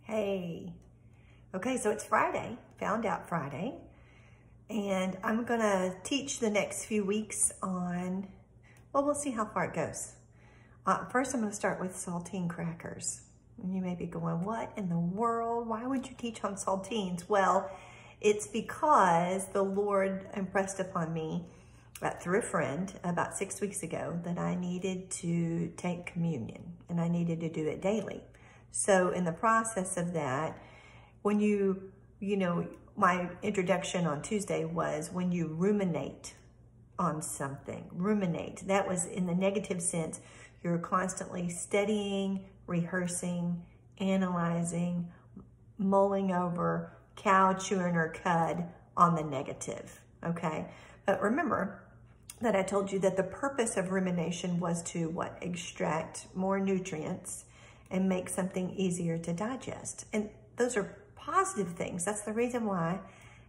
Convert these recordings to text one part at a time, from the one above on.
Hey. Okay, so it's Friday, Found Out Friday, and I'm gonna teach the next few weeks on, well, we'll see how far it goes. First, I'm gonna start with saltine crackers. And you may be going, what in the world? Why would you teach on saltines? Well, it's because the Lord impressed upon me through a friend about 6 weeks ago that I needed to take communion and I needed to do it daily. So in the process of that, when you know, my introduction on Tuesday was when you ruminate on something, ruminate, that was in the negative sense, you're constantly studying, rehearsing, analyzing, mulling over, cow chewing or cud on the negative, okay? But remember that I told you that the purpose of rumination was to what? Extract more nutrients and make something easier to digest. And those are positive things. That's the reason why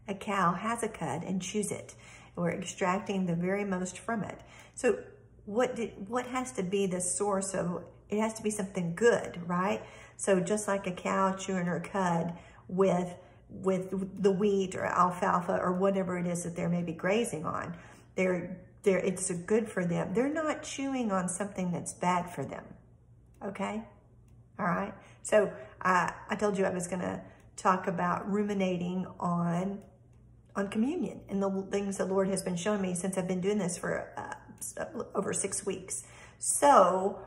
a cow has a cud and chews it. We're extracting the very most from it. So what has to be the source of, it has to be something good, right? So just like a cow chewing her cud with the wheat or alfalfa or whatever it is that they're maybe grazing on, it's good for them. They're not chewing on something that's bad for them, okay? All right, so I told you I was gonna talk about ruminating on communion and the things the Lord has been showing me since I've been doing this for over 6 weeks. So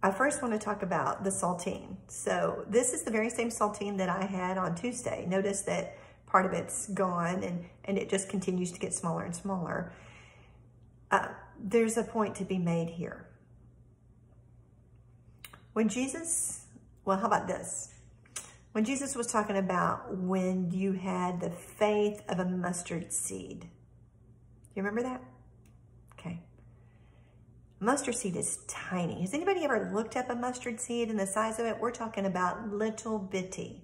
I first want to talk about the saltine. So this is the very same saltine that I had on Tuesday. Notice that part of it's gone and it just continues to get smaller and smaller. There's a point to be made here. When Jesus, well, how about this? When Jesus was talking about when you had the faith of a mustard seed. You remember that? Okay. Mustard seed is tiny. Has anybody ever looked up a mustard seed and the size of it? We're talking about little bitty.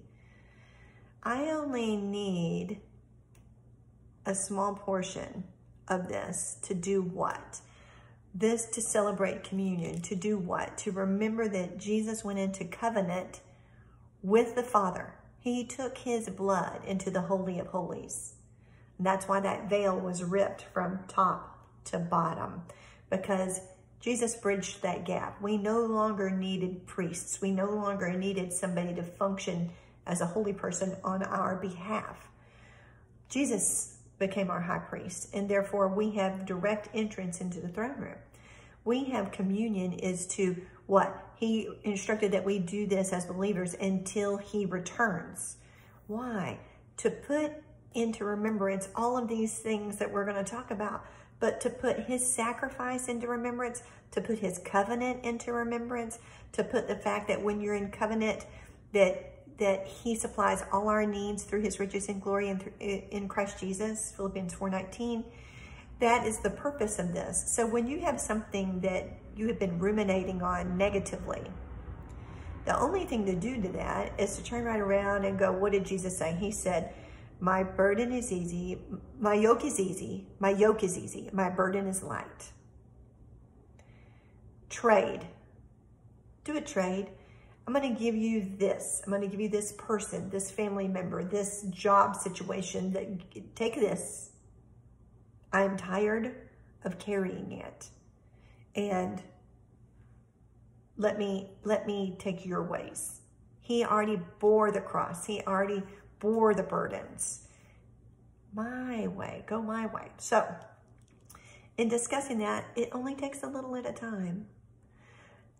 I only need a small portion of this to do what? This to celebrate communion, to do what? To remember that Jesus went into covenant with the Father. He took his blood into the Holy of Holies. And that's why that veil was ripped from top to bottom, because Jesus bridged that gap. We no longer needed priests. We no longer needed somebody to function as a holy person on our behalf. Jesus became our high priest, and therefore we have direct entrance into the throne room. We have communion is to what? He instructed that we do this as believers until he returns. Why? To put into remembrance all of these things that we're going to talk about, but to put his sacrifice into remembrance, to put his covenant into remembrance, to put the fact that when you're in covenant, that he supplies all our needs through his riches and glory in Christ Jesus, Philippians 4:19. That is the purpose of this. So when you have something that you have been ruminating on negatively, the only thing to do to that is to turn right around and go, what did Jesus say? He said, my burden is easy, my yoke is easy, my burden is light. Trade. Do a trade. I'm going to give you this. I'm going to give you this person, this family member, this job situation. Take this. I'm tired of carrying it. And let me take your ways. He already bore the cross. He already bore the burdens. My way, go my way. So in discussing that, it only takes a little at a time.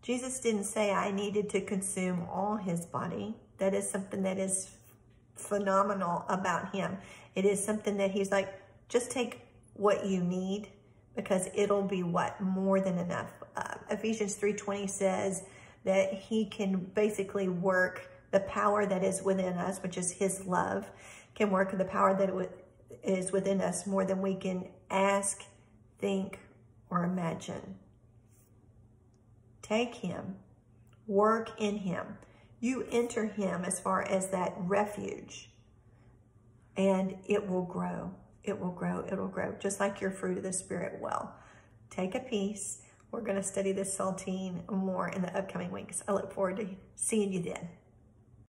Jesus didn't say I needed to consume all his body. That is something that is phenomenal about him. It is something that he's like, just take what you need, because it'll be what? More than enough. Ephesians 3:20 says that he can basically work the power that is within us, which is his love, can work the power that is within us more than we can ask, think, or imagine. Take him, work in him. You enter him as far as that refuge, and it will grow. It will grow. It will grow, just like your fruit of the Spirit will. Take a piece. We're going to study this saltine more in the upcoming weeks. I look forward to seeing you then.